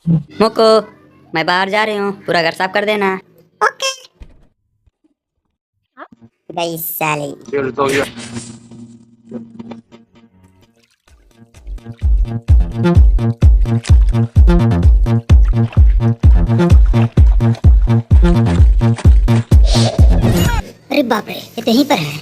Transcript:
मोको, मैं बाहर जा रही हूँ, पूरा घर साफ कर देना। ओके। गई साली। अरे बाप रे, ये तो यहीं पर है।